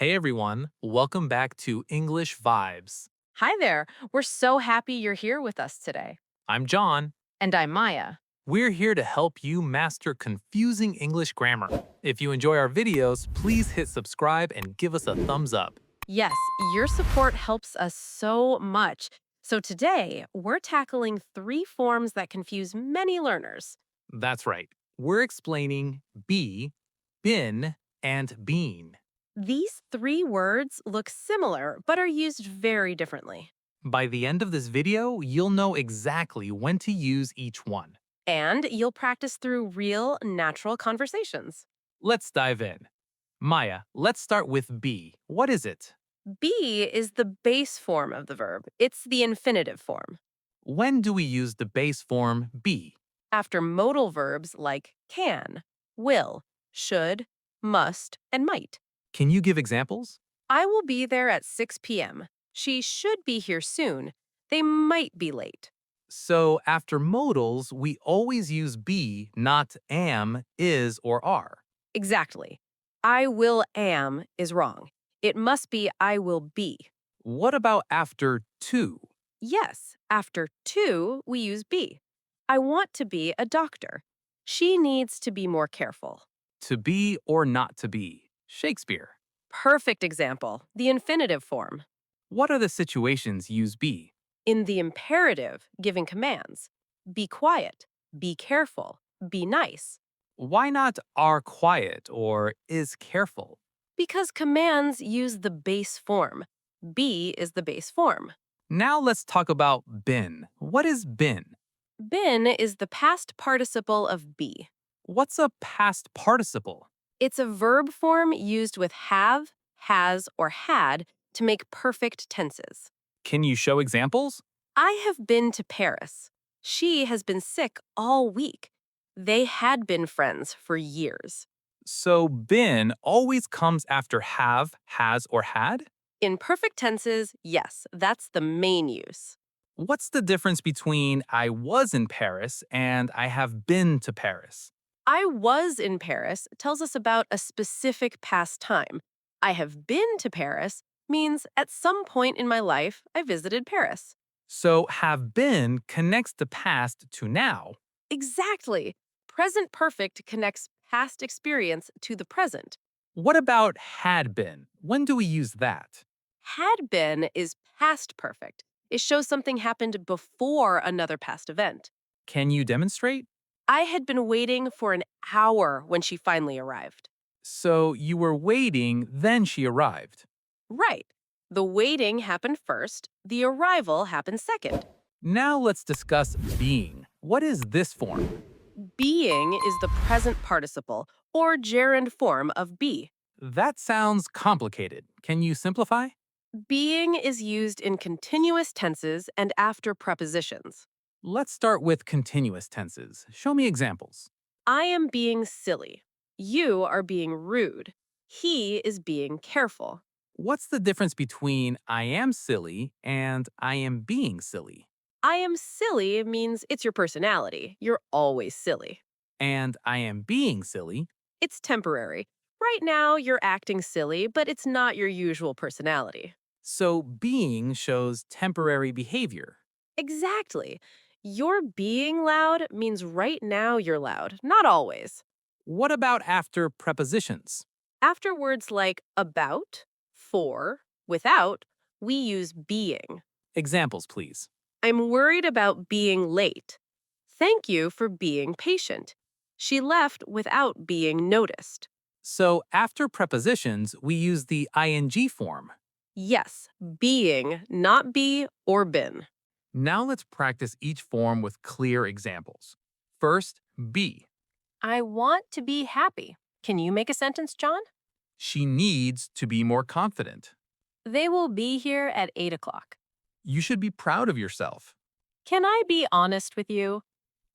Hey everyone, welcome back to English Vibes. Hi there. We're so happy you're here with us today. I'm John. And I'm Maya. We're here to help you master confusing English grammar. If you enjoy our videos, please hit subscribe and give us a thumbs up. Yes, your support helps us so much. So today, we're tackling three forms that confuse many learners. That's right. We're explaining be, been, and been. These three words look similar but are used very differently. By the end of this video, you'll know exactly when to use each one. And you'll practice through real, natural conversations. Let's dive in. Maya, let's start with be. What is it? Be is the base form of the verb, it's the infinitive form. When do we use the base form be? After modal verbs like can, will, should, must, and might. Can you give examples? I will be there at 6 p.m. She should be here soon. They might be late. So after modals, we always use be, not am, is, or are. Exactly. I will am is wrong. It must be I will be. What about after to? Yes, after to, we use be. I want to be a doctor. She needs to be more careful. To be or not to be? Shakespeare. Perfect example, the infinitive form. What are the situations use be? In the imperative, giving commands. Be quiet. Be careful. Be nice. Why not are quiet or is careful? Because commands use the base form. Be is the base form. Now let's talk about been. What is been? Been is the past participle of be. What's a past participle? It's a verb form used with have, has, or had to make perfect tenses. Can you show examples? I have been to Paris. She has been sick all week. They had been friends for years. So been always comes after have, has, or had? In perfect tenses, yes, that's the main use. What's the difference between I was in Paris and I have been to Paris? I was in Paris tells us about a specific past time. I have been to Paris means at some point in my life I visited Paris. So have been connects the past to now. Exactly. Present perfect connects past experience to the present. What about had been? When do we use that? Had been is past perfect. It shows something happened before another past event. Can you demonstrate? I had been waiting for an hour when she finally arrived. So you were waiting, then she arrived. Right. The waiting happened first, the arrival happened second. Now let's discuss being. What is this form? Being is the present participle or gerund form of be. That sounds complicated. Can you simplify? Being is used in continuous tenses and after prepositions. Let's start with continuous tenses. Show me examples. I am being silly. You are being rude. He is being careful. What's the difference between I am silly and I am being silly? I am silly means it's your personality. You're always silly. And I am being silly? It's temporary. Right now, you're acting silly, but it's not your usual personality. So being shows temporary behavior. Exactly. Your being loud means right now you're loud, not always. What about after prepositions? After words like about, for, without, we use being. Examples, please. I'm worried about being late. Thank you for being patient. She left without being noticed. So after prepositions, we use the ing form. Yes, being, not be or been. Now let's practice each form with clear examples. First, be. I want to be happy. Can you make a sentence, John? She needs to be more confident. They will be here at 8 o'clock. You should be proud of yourself. Can I be honest with you?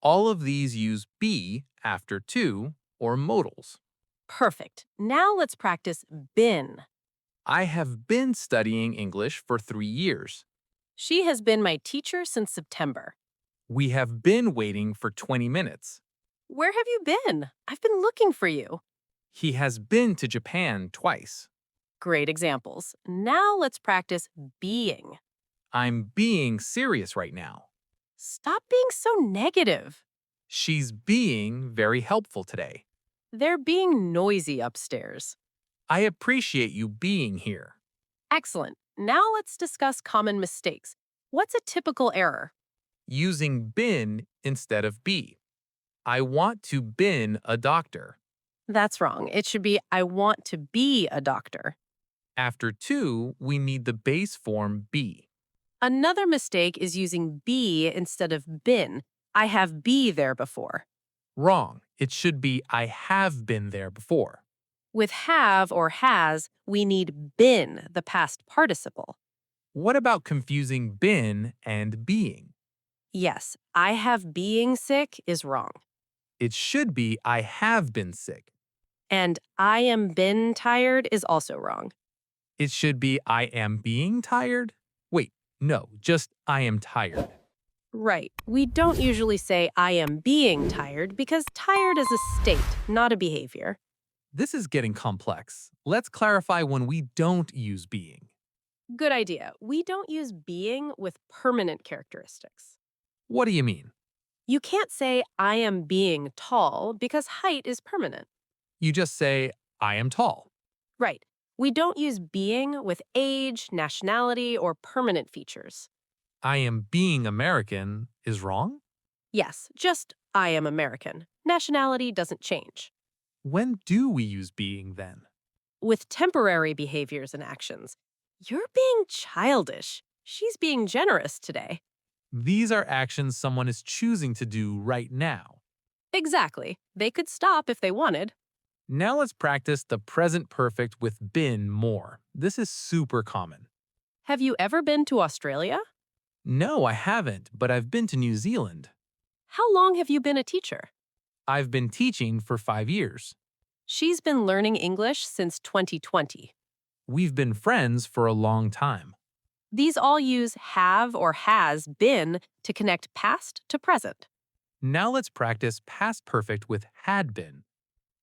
All of these use be after to or modals. Perfect. Now let's practice been. I have been studying English for 3 years. She has been my teacher since September. We have been waiting for 20 minutes. Where have you been? I've been looking for you. He has been to Japan twice. Great examples. Now let's practice being. I'm being serious right now. Stop being so negative. She's being very helpful today. They're being noisy upstairs. I appreciate you being here. Excellent. Now let's discuss common mistakes. What's a typical error? Using been instead of be. I want to been a doctor. That's wrong. It should be I want to be a doctor. After to, we need the base form be. Another mistake is using be instead of been. I have be there before. Wrong. It should be I have been there before. With have or has, we need been, the past participle. What about confusing been and being? Yes, I have being sick is wrong. It should be I have been sick. And I am been tired is also wrong. It should be I am being tired. Wait, no, just I am tired. Right. We don't usually say I am being tired because tired is a state, not a behavior. This is getting complex. Let's clarify when we don't use being. Good idea. We don't use being with permanent characteristics. What do you mean? You can't say I am being tall because height is permanent. You just say, I am tall. Right. We don't use being with age, nationality, or permanent features. I am being American is wrong? Yes, just I am American. Nationality doesn't change. When do we use being then? With temporary behaviors and actions, you're being childish. She's being generous today. These are actions someone is choosing to do right now. Exactly. They could stop if they wanted. Now let's practice the present perfect with been more. This is super common. Have you ever been to Australia? No, I haven't, but I've been to New Zealand. How long have you been a teacher? I've been teaching for 5 years. She's been learning English since 2020. We've been friends for a long time. These all use have or has been to connect past to present. Now let's practice past perfect with had been.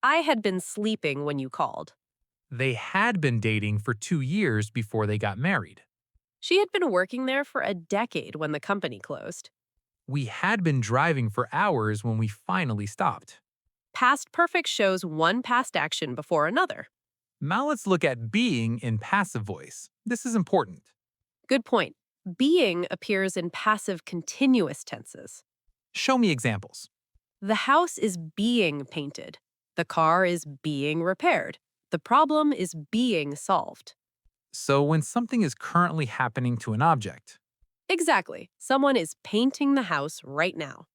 I had been sleeping when you called. They had been dating for 2 years before they got married. She had been working there for a decade when the company closed. We had been driving for hours when we finally stopped. Past perfect shows one past action before another. Now let's look at being in passive voice. This is important. Good point. Being appears in passive continuous tenses. Show me examples. The house is being painted. The car is being repaired. The problem is being solved. So when something is currently happening to an object. Exactly. Someone is painting the house right now.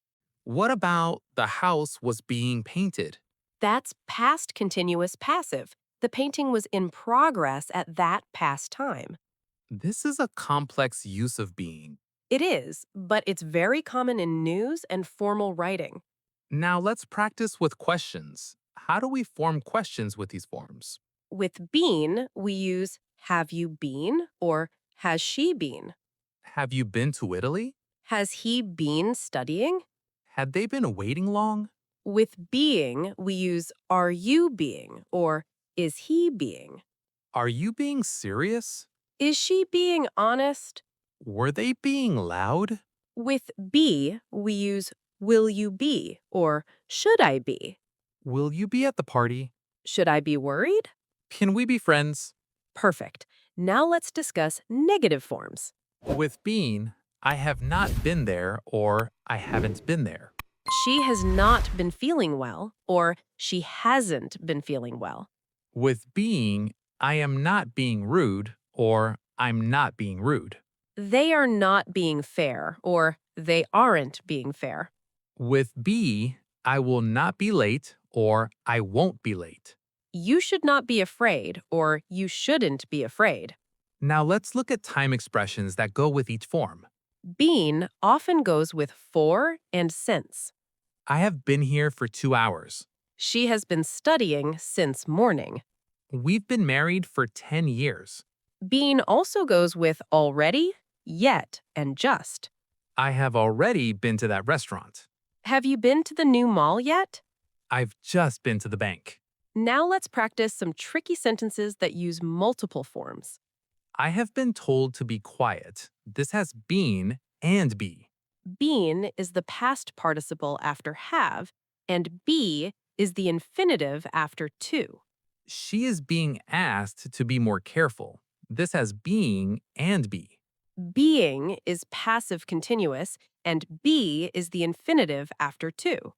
What about the house was being painted? That's past continuous passive. The painting was in progress at that past time. This is a complex use of being. It is, but it's very common in news and formal writing. Now let's practice with questions. How do we form questions with these forms? With been, we use have you been or has she been? Have you been to Italy? Has he been studying? Had they been waiting long? With being, we use are you being or is he being? Are you being serious? Is she being honest? Were they being loud? With be, we use will you be or should I be? Will you be at the party? Should I be worried? Can we be friends? Perfect. Now let's discuss negative forms. With being, I have not been there or I haven't been there. She has not been feeling well or she hasn't been feeling well. With being, I am not being rude or I'm not being rude. They are not being fair or they aren't being fair. With be, I will not be late or I won't be late. You should not be afraid or you shouldn't be afraid. Now let's look at time expressions that go with each form. Been often goes with for and since. I have been here for 2 hours. She has been studying since morning. We've been married for 10 years. Been also goes with already, yet, and just. I have already been to that restaurant. Have you been to the new mall yet? I've just been to the bank. Now let's practice some tricky sentences that use multiple forms. I have been told to be quiet. This has been and be. Been is the past participle after have, and be is the infinitive after to. She is being asked to be more careful. This has being and be. Being is passive continuous, and be is the infinitive after to.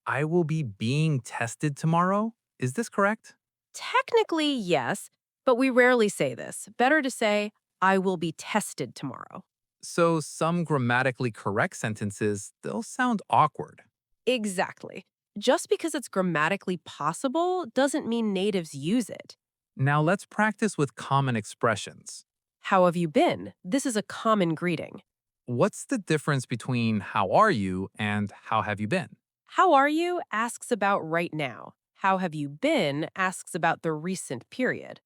I will be being tested tomorrow. Is this correct? Technically, yes, but we rarely say this. Better to say, I will be tested tomorrow. So some grammatically correct sentences, they'll sound awkward. Exactly. Just because it's grammatically possible doesn't mean natives use it. Now let's practice with common expressions. How have you been? This is a common greeting. What's the difference between how are you and how have you been? How are you asks about right now. How have you been asks about the recent period.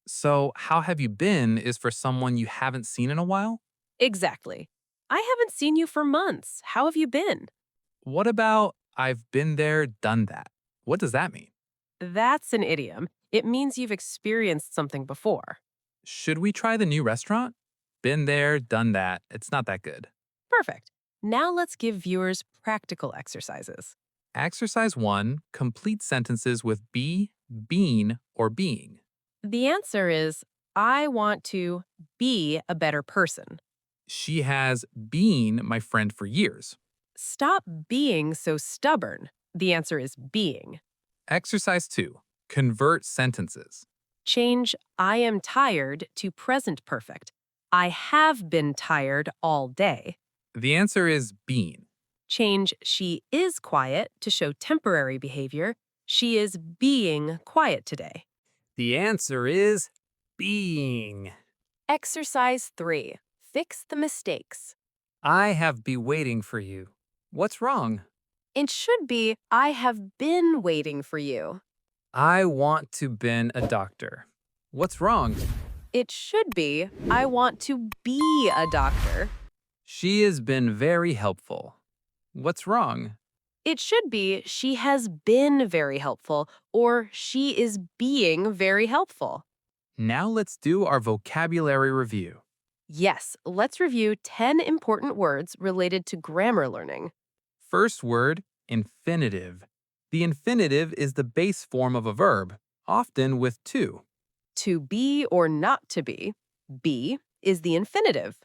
So, how have you been is for someone you haven't seen in a while? Exactly. I haven't seen you for months. How have you been? What about I've been there, done that? What does that mean? That's an idiom. It means you've experienced something before. Should we try the new restaurant? Been there, done that. It's not that good. Perfect. Now let's give viewers practical exercises. Exercise 1, complete sentences with be, been, or being. The answer is I want to be a better person. She has been my friend for years. Stop being so stubborn. The answer is being. Exercise 2, convert sentences. Change I am tired to present perfect. I have been tired all day. The answer is been. Change she is quiet to show temporary behavior. She is being quiet today. The answer is being. Exercise 3. Fix the mistakes. I have been waiting for you. What's wrong? It should be I have been waiting for you. I want to been a doctor. What's wrong? It should be I want to be a doctor. She has been very helpful. What's wrong? It should be she has been very helpful or she is being very helpful. Now let's do our vocabulary review. Yes, let's review 10 important words related to grammar learning. First word, infinitive. The infinitive is the base form of a verb, often with to. To be or not to be is the infinitive.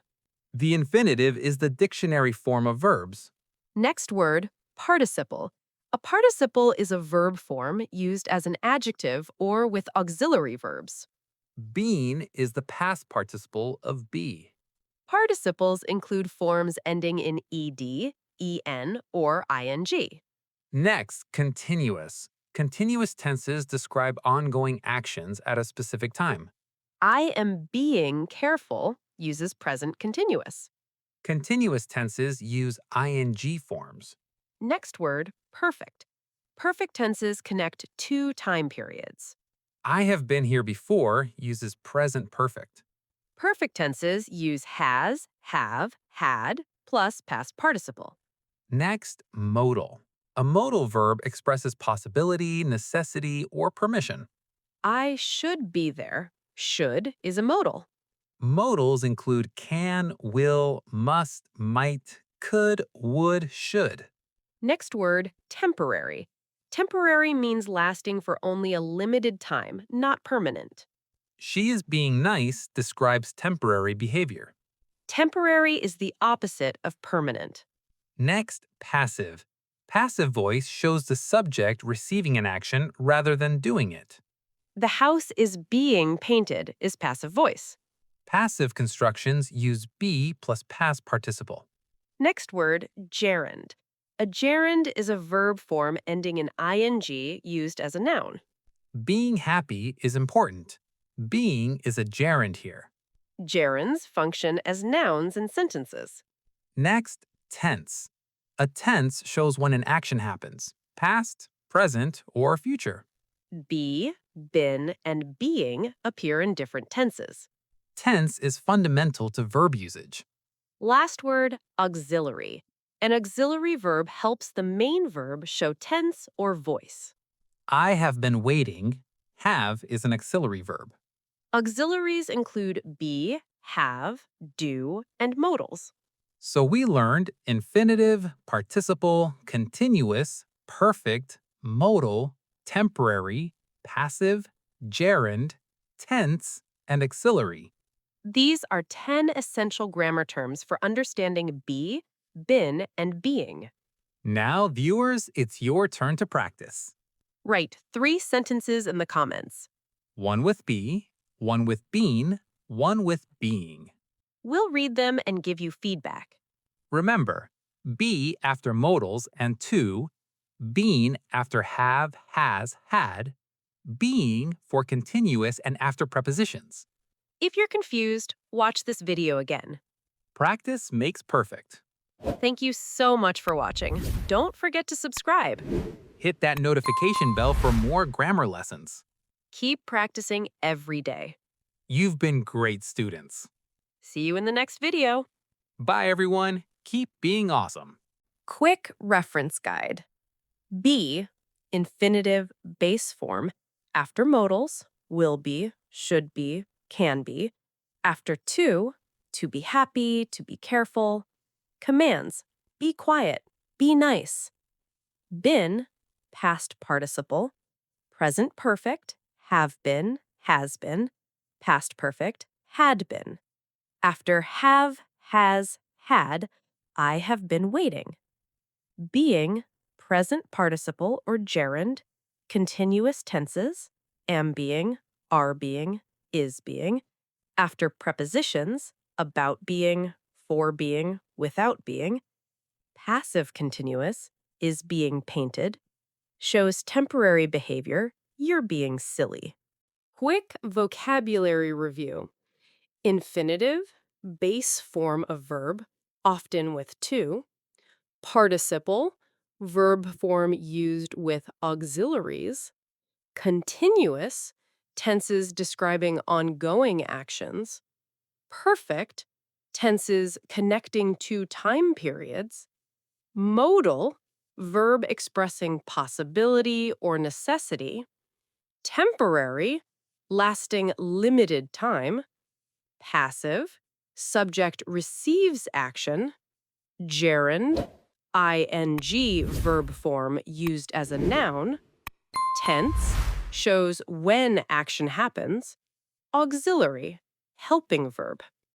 The infinitive is the dictionary form of verbs. Next word, participle. A participle is a verb form used as an adjective or with auxiliary verbs. Been is the past participle of be. Participles include forms ending in ed, en, or ing. Next, continuous. Continuous tenses describe ongoing actions at a specific time. I am being careful uses present continuous. Continuous tenses use ing forms. Next word, perfect. Perfect tenses connect two time periods. I have been here before uses present perfect. Perfect tenses use has, have, had, plus past participle. Next, modal. A modal verb expresses possibility, necessity, or permission. I should be there. Should is a modal. Modals include can, will, must, might, could, would, should. Next word, temporary. Temporary means lasting for only a limited time, not permanent. She is being nice describes temporary behavior. Temporary is the opposite of permanent. Next, passive. Passive voice shows the subject receiving an action rather than doing it. The house is being painted is passive voice. Passive constructions use be plus past participle. Next word, gerund. A gerund is a verb form ending in ing used as a noun. Being happy is important. Being is a gerund here. Gerunds function as nouns in sentences. Next, tense. A tense shows when an action happens, past, present, or future. Be, been, and being appear in different tenses. Tense is fundamental to verb usage. Last word, auxiliary. An auxiliary verb helps the main verb show tense or voice. I have been waiting. Have is an auxiliary verb. Auxiliaries include be, have, do, and modals. So we learned infinitive, participle, continuous, perfect, modal, temporary, passive, gerund, tense, and auxiliary. These are 10 essential grammar terms for understanding be, been, and being. Now, viewers, it's your turn to practice. Write 3 sentences in the comments. One with be, one with been, one with being. We'll read them and give you feedback. Remember, be after modals and to, been after have, has, had, being for continuous and after prepositions. If you're confused, watch this video again. Practice makes perfect. Thank you so much for watching. Don't forget to subscribe. Hit that notification bell for more grammar lessons. Keep practicing every day. You've been great students. See you in the next video. Bye, everyone. Keep being awesome. Quick reference guide. Be, infinitive base form, after modals, will be, should be, can be. After to be happy, to be careful. Commands, be quiet, be nice. Been, past participle. Present perfect, have been, has been. Past perfect, had been. After have, has, had, I have been waiting. Being, present participle or gerund, continuous tenses, am being, are being, is being. After prepositions, about being, for being, without being. Passive continuous, is being painted. Shows temporary behavior, you're being silly. Quick vocabulary review. Infinitive, base form of verb, often with to. Participle, verb form used with auxiliaries. Continuous, tenses describing ongoing actions. Perfect, tenses connecting to time periods. Modal, verb expressing possibility or necessity. Temporary, lasting limited time. Passive, subject receives action. Gerund, ing verb form used as a noun. Tense, shows when action happens. Auxiliary, helping verb.